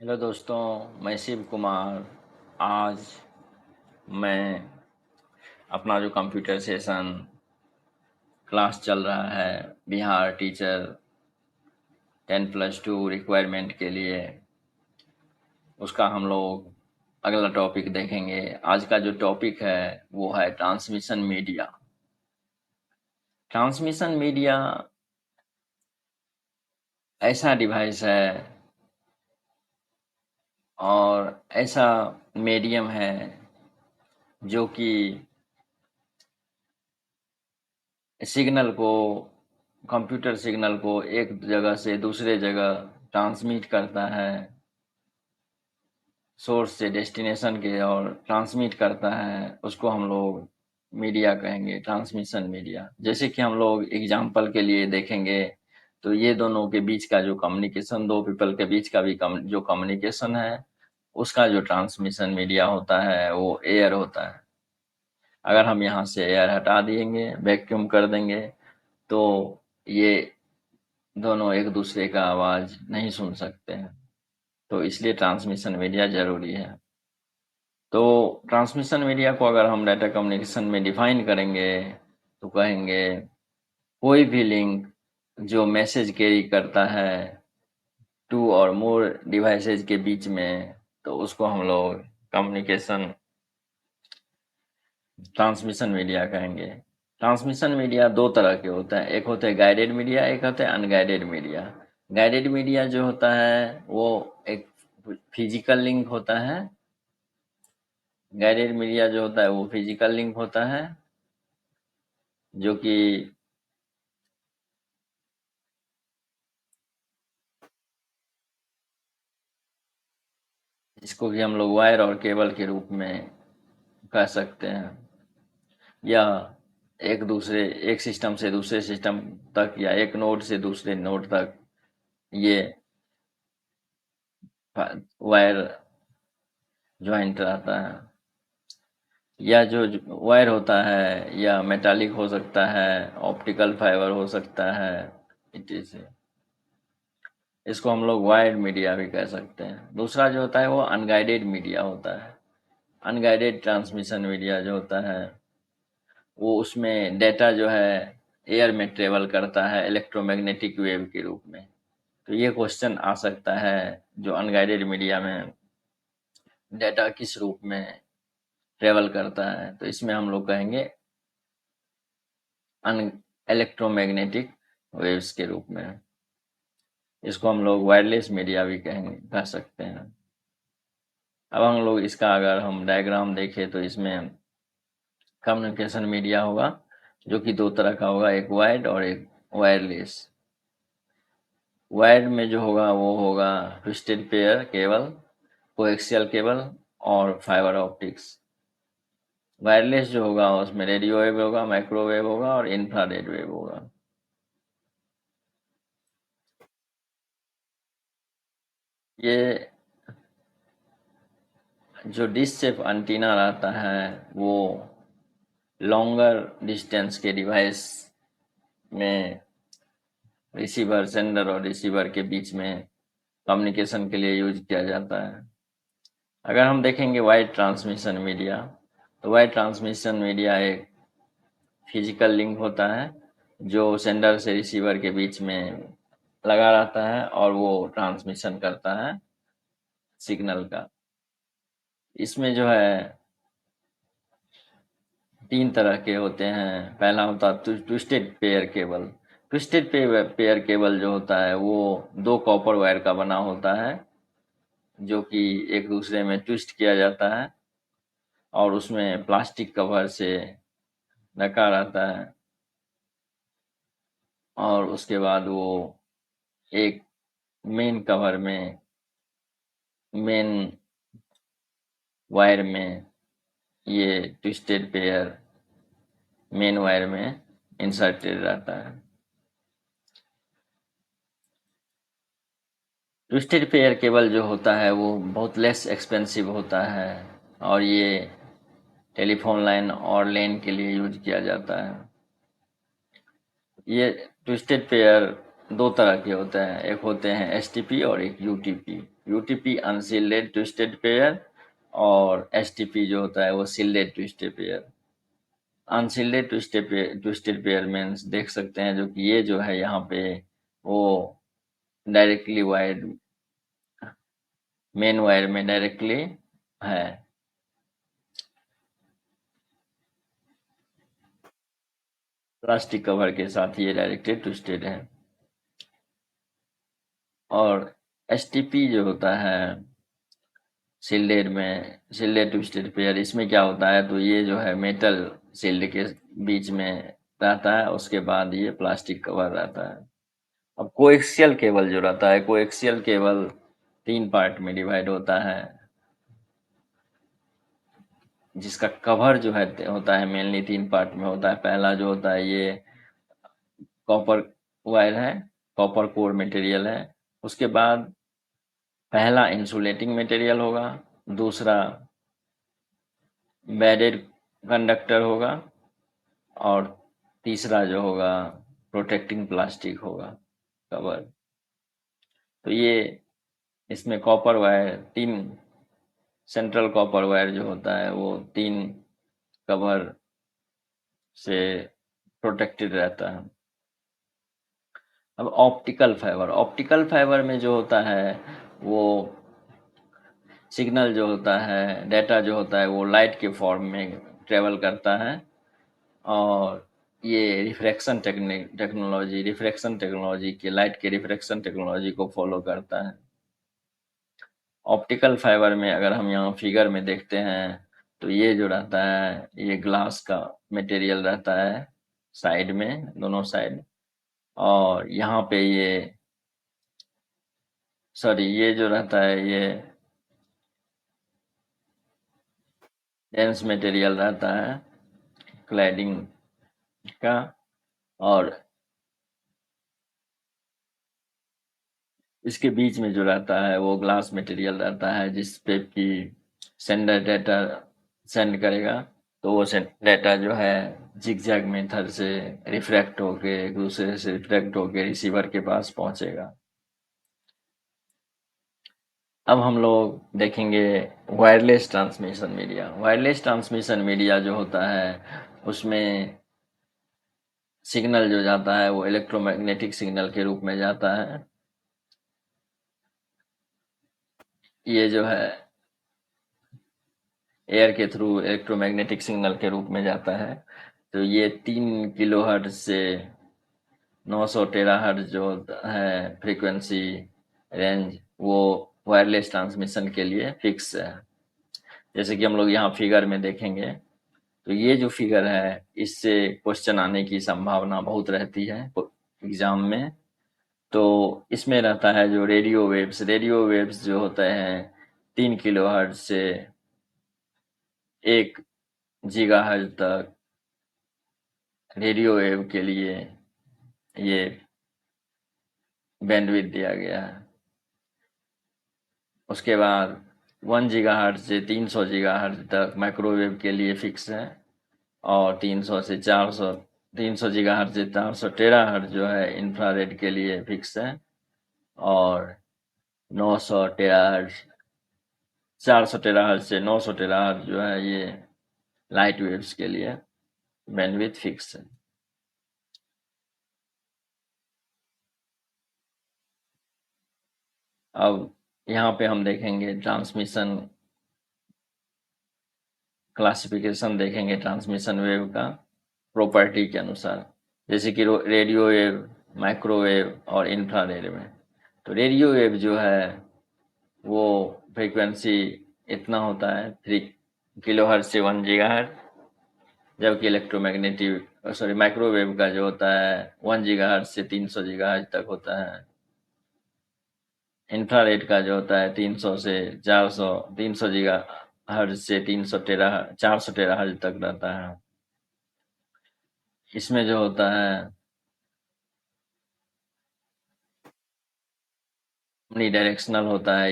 Hello दोस्तों, मैं शिव कुमार। आज मैं अपना जो कंप्यूटर सेशन क्लास चल रहा है बिहार टीचर 10+2 रिक्वायरमेंट के लिए, उसका हम लोग अगला टॉपिक देखेंगे। आज का जो टॉपिक है वो है ट्रांसमिशन मीडिया। ट्रांसमिशन मीडिया ऐसा डिवाइस है और ऐसा मीडियम है जो कि सिग्नल को कंप्यूटर सिग्नल को एक जगह से दूसरे जगह ट्रांसमिट करता है, सोर्स से डेस्टिनेशन के और ट्रांसमिट करता है। उसको हम लोग मीडिया कहेंगे, ट्रांसमिशन मीडिया। जैसे कि हम लोग एग्जाम्पल के लिए देखेंगे तो ये दोनों के बीच का जो कम्युनिकेशन, दो पीपल के बीच का भी जो कम्युनिकेशन है, उसका जो ट्रांसमिशन मीडिया होता है वो एयर होता है। अगर हम यहाँ से एयर हटा देंगे, वैक्यूम कर देंगे, तो ये दोनों एक दूसरे का आवाज नहीं सुन सकते हैं। तो इसलिए ट्रांसमिशन मीडिया जरूरी है। तो ट्रांसमिशन मीडिया को अगर हम डाटा कम्युनिकेशन में डिफाइन करेंगे तो कहेंगे कोई भी लिंक जो मैसेज कैरी करता है टू और मोर डिवाइसेज के बीच में, तो उसको हम लोग कम्युनिकेशन ट्रांसमिशन मीडिया कहेंगे। ट्रांसमिशन मीडिया दो तरह के होते हैं, एक होते हैं गाइडेड मीडिया, एक होते हैं अनगाइडेड मीडिया। गाइडेड मीडिया जो होता है वो एक फिजिकल लिंक होता है। गाइडेड मीडिया जो होता है वो फिजिकल लिंक होता है, जो कि इसको भी हम लोग वायर और केबल के रूप में कह सकते हैं, या एक सिस्टम से दूसरे सिस्टम तक, या एक नोड से दूसरे नोड तक ये वायर ज्वाइंट रहता है। या जो वायर होता है या मेटालिक हो सकता है, ऑप्टिकल फाइबर हो सकता है, इत्यादि। इसको हम लोग वायर्ड मीडिया भी कह सकते हैं। दूसरा जो होता है वो अनगाइडेड मीडिया होता है। अनगाइडेड ट्रांसमिशन मीडिया जो होता है वो उसमें डेटा जो है एयर में ट्रेवल करता है इलेक्ट्रोमैग्नेटिक वेव के रूप में। तो ये क्वेश्चन आ सकता है, जो अनगाइडेड मीडिया में डेटा किस रूप में ट्रेवल करता है, तो इसमें हम लोग कहेंगे अन इलेक्ट्रोमैग्नेटिक वेव्स के रूप में। इसको हम लोग वायरलेस मीडिया भी कह सकते हैं। अब हम लोग इसका अगर हम डायग्राम देखें तो इसमें कम्युनिकेशन मीडिया होगा जो कि दो तरह का होगा, एक वायर्ड और एक वायरलेस। वायर्ड में जो होगा वो होगा twisted pair cable, coaxial cable और फाइबर ऑप्टिक्स। वायरलेस जो होगा उसमें रेडियो वेव होगा, माइक्रोवेव होगा और इंफ्रारेड वेव होगा। ये जो डिश शेप एंटीना रहता है वो लॉन्गर डिस्टेंस के डिवाइस में रिसीवर, सेंडर और रिसीवर के बीच में कम्युनिकेशन के लिए यूज किया जाता है। अगर हम देखेंगे वाइड ट्रांसमिशन मीडिया, तो वाइड ट्रांसमिशन मीडिया एक फिजिकल लिंक होता है जो सेंडर से रिसीवर के बीच में लगा रहता है और वो ट्रांसमिशन करता है सिग्नल का। इसमें जो है तीन तरह के होते हैं। पहला होता है twisted pair cable. Twisted pair cable जो होता है वो दो कॉपर वायर का बना होता है, जो कि एक दूसरे में ट्विस्ट किया जाता है और उसमें प्लास्टिक कवर से ढका रहता है। और उसके बाद वो एक मेन कवर में, मेन वायर में, ये ट्विस्टेड पेयर मेन वायर में इंसर्टेड रहता है। ट्विस्टेड पेयर केबल जो होता है वो बहुत लेस एक्सपेंसिव होता है और ये टेलीफोन लाइन और लेन के लिए यूज किया जाता है। ये ट्विस्टेड पेयर दो तरह के होते हैं, एक होते हैं एसटीपी और एक UTP. UTP unshielded twisted pair, और एसटीपी जो होता है वो shielded twisted pair. Unshielded twisted pair means देख सकते हैं जो कि ये जो है यहाँ पे वो डायरेक्टली वायर, मेन वायर में डायरेक्टली है। प्लास्टिक कवर के साथ ये डायरेक्टली ट्विस्टेड है। और एसटीपी जो होता है शील्डेड ट्विस्टेड पेयर, इसमें क्या होता है, तो ये जो है मेटल शील्ड के बीच में रहता है, उसके बाद ये प्लास्टिक कवर रहता है। अब कोएक्सियल केबल जो रहता है, कोएक्सियल केबल 3 पार्ट में डिवाइड होता है, जिसका कवर जो है होता है मेनली 3 पार्ट में होता है। पहला जो होता है ये कॉपर वायर है, कॉपर कोर मटेरियल है। उसके बाद पहला इंसुलेटिंग मटेरियल होगा, दूसरा बेडेड कंडक्टर होगा, और तीसरा जो होगा प्रोटेक्टिंग प्लास्टिक होगा, कवर। तो ये इसमें copper wire 3, central copper wire जो होता है वो 3 कवर से प्रोटेक्टेड रहता है। अब ऑप्टिकल फाइबर में जो होता है वो सिग्नल जो होता है, डेटा जो होता है वो लाइट के फॉर्म में ट्रेवल करता है, और ये रिफ्रैक्शन टेक्नोलॉजी के लाइट के रिफ्रैक्शन टेक्नोलॉजी को फॉलो करता है। ऑप्टिकल फाइबर में अगर हम यहाँ फिगर में देखते हैं तो ये जो रहता है ये ग्लास का मटेरियल रहता है साइड में, दोनों साइड। और यहाँ पे ये सॉरी ये जो रहता है ये डेंस मटेरियल रहता है क्लैडिंग का। और इसके बीच में जो रहता है वो ग्लास मटेरियल रहता है, जिस पे कि सेंडर डेटा सेंड करेगा, तो वो डेटा जो है जिगजैग मेथड से रिफ्रैक्ट होके एक दूसरे से रिफ्रैक्ट होके रिसीवर के पास पहुंचेगा। अब हम लोग देखेंगे wireless transmission media. Wireless transmission media जो होता है उसमें सिग्नल जो जाता है वो इलेक्ट्रोमैग्नेटिक सिग्नल के रूप में जाता है। ये जो है एयर के थ्रू इलेक्ट्रोमैग्नेटिक सिग्नल के रूप में जाता है। तो ये 3 किलोहर्ट्ज से 900 टेराहर्ट्ज जो है फ्रीक्वेंसी रेंज, वो वायरलेस ट्रांसमिशन के लिए फिक्स है। जैसे कि हम लोग यहाँ फिगर में देखेंगे, तो ये जो फिगर है इससे क्वेश्चन आने की संभावना बहुत रहती है एग्जाम में। तो इसमें रहता है जो रेडियो वेव्स जो होते हैं 3 किलोहर्ट्ज से 1 गीगाहर्ट्ज तक रेडियो वेव के लिए ये बैंडविड्थ दिया गया है। उसके बाद 1 गीगाहर्ट्ज से 300 गीगाहर्ट्ज तक माइक्रोवेव के लिए फिक्स है, और 300 गीगाहर्ट्ज से 400 टेराहर्ट्ज जो है इंफ्रारेड के लिए फिक्स है, और 900 टेराहर्ट्ज 400 टेराहर्ट्ज से 900 टेराहर्ट्ज जो है ये लाइट वेव्स के लिए बैंडविड्थ फिक्स है। अब यहाँ पे हम देखेंगे ट्रांसमिशन क्लासिफिकेशन, देखेंगे ट्रांसमिशन वेव का प्रॉपर्टी के अनुसार, जैसे कि रेडियो वेव, माइक्रोवेव और इंफ्रारेड में। तो रेडियो वेव जो है वो फ्रीक्वेंसी इतना होता है 3 किलोहर्ट्ज से 1 गीगाहर्ट्ज, जबकि इलेक्ट्रोमैग्नेटिक सॉरी माइक्रोवेव का जो होता है 1 गीगाहर्ट्ज से 300 गीगाहर्ट्ज तक होता है। इंफ्रारेड का जो होता है 300 से 400, 300 गीगाहर्ट्ज से 400 टेराहर्ट्ज तक रहता है। इसमें जो होता है यूनिडायरेक्शनल होता है,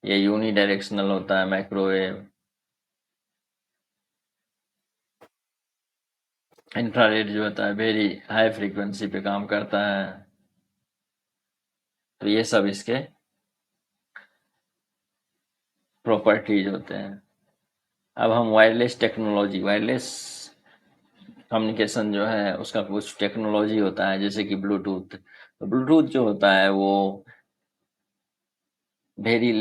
ये यूनिडायरेक्शनल होता है माइक्रोवेव। इंफ्रारेड जो होता है वेरी हाई फ्रीक्वेंसी पे काम करता है। तो ये सब इसके प्रॉपर्टीज होते हैं। अब हम वायरलेस कम्युनिकेशन जो है उसका कुछ टेक्नोलॉजी होता है, जैसे कि ब्लूटूथ। तो ब्लूटूथ जो होता है वो वेरी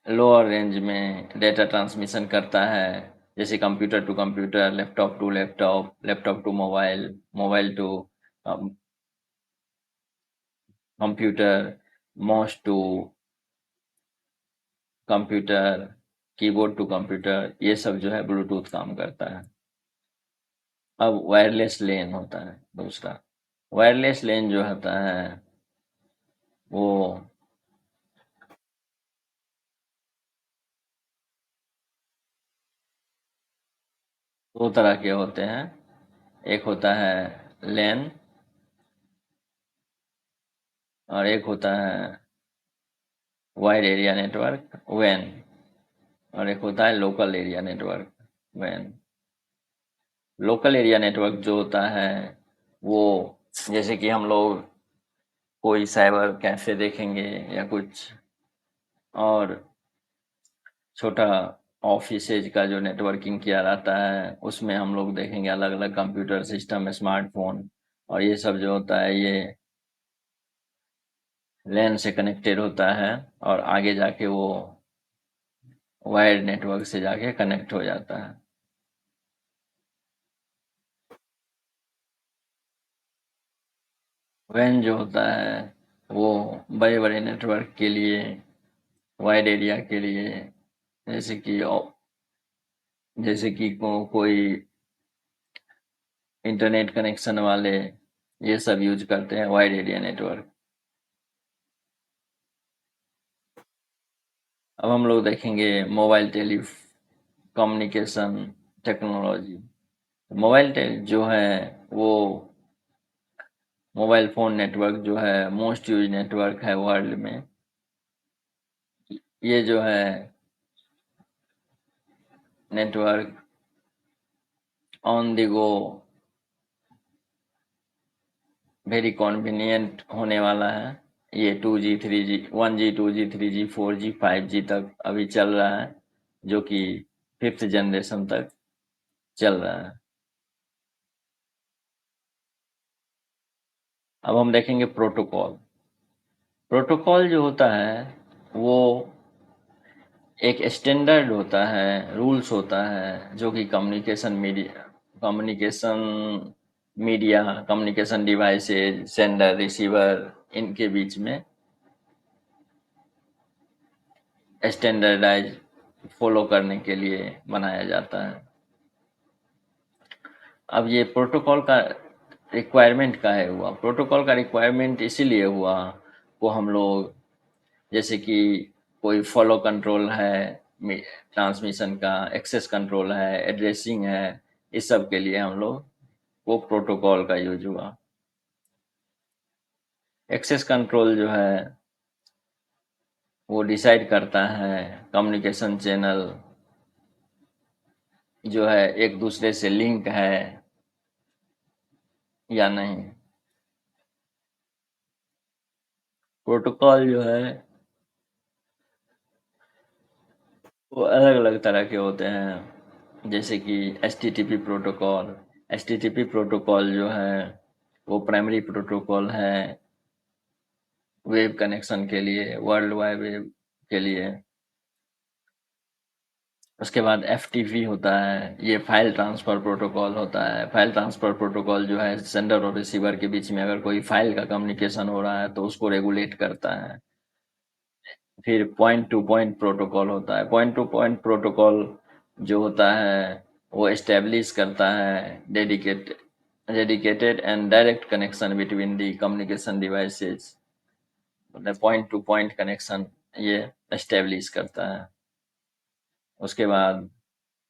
लोअर रेंज में डेटा ट्रांसमिशन करता है, जैसे computer to computer, laptop to laptop, laptop to mobile, mobile to computer, mouse to computer, keyboard to computer, ये सब जो है ब्लूटूथ काम करता है। अब वायरलेस लेन होता है दूसरा। वायरलेस लेन जो होता है वो दो तरह के होते हैं। एक होता है लैन और एक होता है वाइड एरिया नेटवर्क, वैन। और एक होता है लोकल एरिया नेटवर्क, वैन। लोकल एरिया नेटवर्क जो होता है वो, जैसे कि हम लोग कोई साइबर कैफे देखेंगे या कुछ और छोटा ऑफिसेज का जो नेटवर्किंग किया जाता है, उसमें हम लोग देखेंगे अलग अलग कंप्यूटर सिस्टम, स्मार्टफोन और ये सब जो होता है ये लैन से कनेक्टेड होता है और आगे जाके वो वायर्ड नेटवर्क से जाके कनेक्ट हो जाता है। वैन जो होता है वो बड़े बड़े नेटवर्क के लिए, वाइड एरिया के लिए, जैसे कि कोई इंटरनेट कनेक्शन वाले ये सब यूज करते हैं वाइड एरिया नेटवर्क। अब हम लोग देखेंगे mobile telecommunication technology. Mobile tele जो है वो मोबाइल फोन नेटवर्क जो है मोस्ट यूज नेटवर्क है वर्ल्ड में। ये जो है network on the go very convenient होने वाला है। ये 2G 3G 1G 2G 3G 4G 5G तक अभी चल रहा है, जो कि फिफ्थ जनरेशन तक चल रहा है। अब हम देखेंगे प्रोटोकॉल। प्रोटोकॉल जो होता है वो एक स्टैंडर्ड होता है, रूल्स होता है, जो कि communication media, communication devices, sender receiver, इनके बीच में स्टैंडर्डाइज फॉलो करने के लिए बनाया जाता है। अब ये प्रोटोकॉल का रिक्वायरमेंट काहे हुआ? प्रोटोकॉल का रिक्वायरमेंट इसीलिए हुआ वो हम लोग, जैसे कि कोई फॉलो कंट्रोल है ट्रांसमिशन का, एक्सेस कंट्रोल है, एड्रेसिंग है, इस सब के लिए हम लोग वो प्रोटोकॉल का यूज हुआ। एक्सेस कंट्रोल जो है वो डिसाइड करता है कम्युनिकेशन चैनल जो है एक दूसरे से लिंक है या नहीं। प्रोटोकॉल जो है वो अलग अलग तरह के होते हैं, जैसे कि H T T P protocol जो है वो प्राइमरी प्रोटोकॉल है वेब कनेक्शन के लिए, वर्ल्ड वाइड वेब के लिए। उसके बाद एफ होता है, ये फाइल ट्रांसफर प्रोटोकॉल होता है। फाइल ट्रांसफर प्रोटोकॉल जो है सेंडर और रिसीवर के बीच में अगर कोई फाइल का कम्युनिकेशन हो रहा है तो उसको रेगुलेट करता है। फिर पॉइंट टू पॉइंट प्रोटोकॉल होता है। पॉइंट टू पॉइंट प्रोटोकॉल जो होता है वो एस्टेब्लिश करता है dedicated and direct connection between the communication devices. मतलब पॉइंट टू पॉइंट कनेक्शन ये एस्टेब्लिश करता है। उसके बाद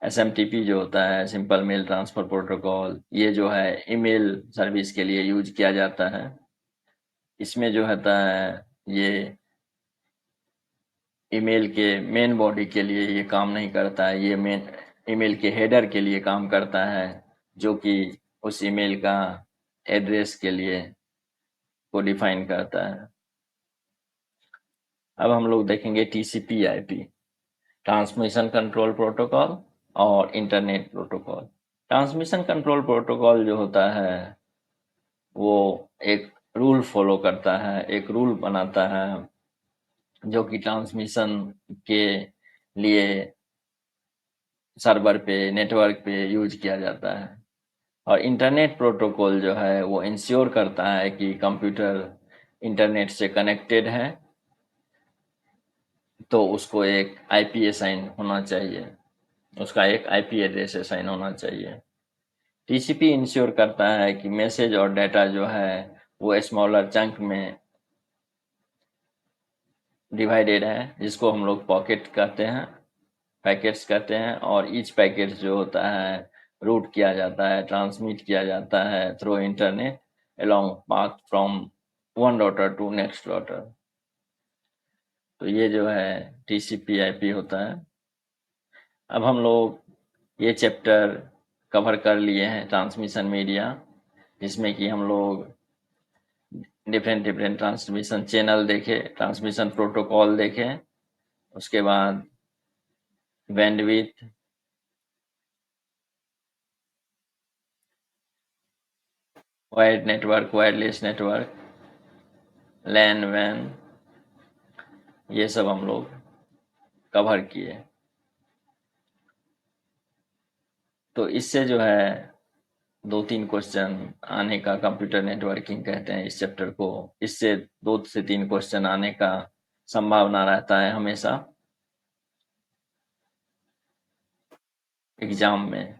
एसएमटीपी जो होता है, सिंपल मेल ट्रांसफर प्रोटोकॉल, ये जो है ईमेल सर्विस के लिए यूज किया जाता है। इसमें जो होता है ये ईमेल के मेन बॉडी के लिए ये काम नहीं करता है, ये मेन ईमेल के हेडर के लिए काम करता है, जो कि उस ईमेल का एड्रेस के लिए को डिफाइन करता है। अब हम लोग देखेंगे TCP IP. Transmission control protocol और internet protocol. Transmission control protocol जो होता है वो एक रूल फॉलो करता है, एक रूल बनाता है जो कि ट्रांसमिशन के लिए सर्वर पे, नेटवर्क पे यूज किया जाता है। और इंटरनेट प्रोटोकॉल जो है वो इंश्योर करता है कि कंप्यूटर इंटरनेट से कनेक्टेड है, तो उसको एक आईपी असाइन होना चाहिए, उसका एक आईपी एड्रेस असाइन होना चाहिए। टीसीपी इंश्योर करता है कि मैसेज और डाटा जो है वो स्मॉलर चंक में डिवाइडेड है, जिसको हम लोग पॉकेट कहते हैं, पैकेट्स कहते हैं। और ईच पैकेट जो होता है रूट किया जाता है, ट्रांसमिट किया जाता है through internet along path from one router to next router. तो ये जो है टीसीपी आईपी होता है। अब हम लोग ये चैप्टर कवर कर लिए हैं ट्रांसमिशन मीडिया, जिसमें कि हम लोग डिफरेंट डिफरेंट ट्रांसमिशन चैनल देखे, ट्रांसमिशन प्रोटोकॉल देखे, उसके बाद bandwidth, wired network, wireless network, LAN वैन, ये सब हम लोग कवर किए। तो इससे जो है 2-3 क्वेश्चन आने का, कंप्यूटर नेटवर्किंग कहते हैं इस चैप्टर को, इससे 2 से 3 क्वेश्चन आने का संभावना रहता है हमेशा एग्जाम में।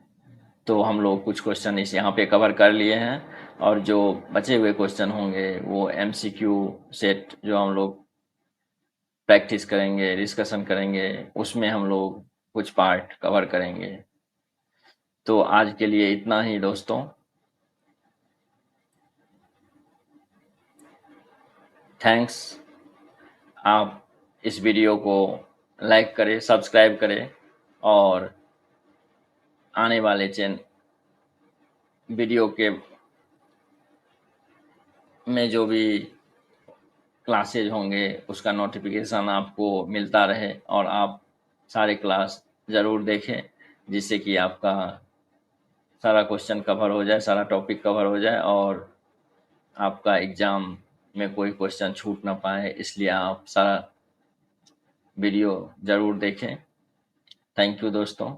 तो हम लोग कुछ क्वेश्चन इस यहाँ पे कवर कर लिए हैं, और जो बचे हुए क्वेश्चन होंगे वो एमसीक्यू सेट जो हम लोग प्रैक्टिस करेंगे, डिस्कशन करेंगे, उसमें हम लोग कुछ पार्ट कवर करेंगे। तो आज के लिए इतना ही दोस्तों। थैंक्स। आप इस वीडियो को लाइक करें, सब्सक्राइब करें, और आने वाले वीडियो के में जो भी क्लासेज होंगे उसका नोटिफिकेशन आपको मिलता रहे, और आप सारे क्लास ज़रूर देखें, जिससे कि आपका सारा क्वेश्चन कवर हो जाए, सारा टॉपिक कवर हो जाए, और आपका एग्ज़ाम में कोई क्वेश्चन छूट ना पाए। इसलिए आप सारा वीडियो ज़रूर देखें। थैंक यू दोस्तों।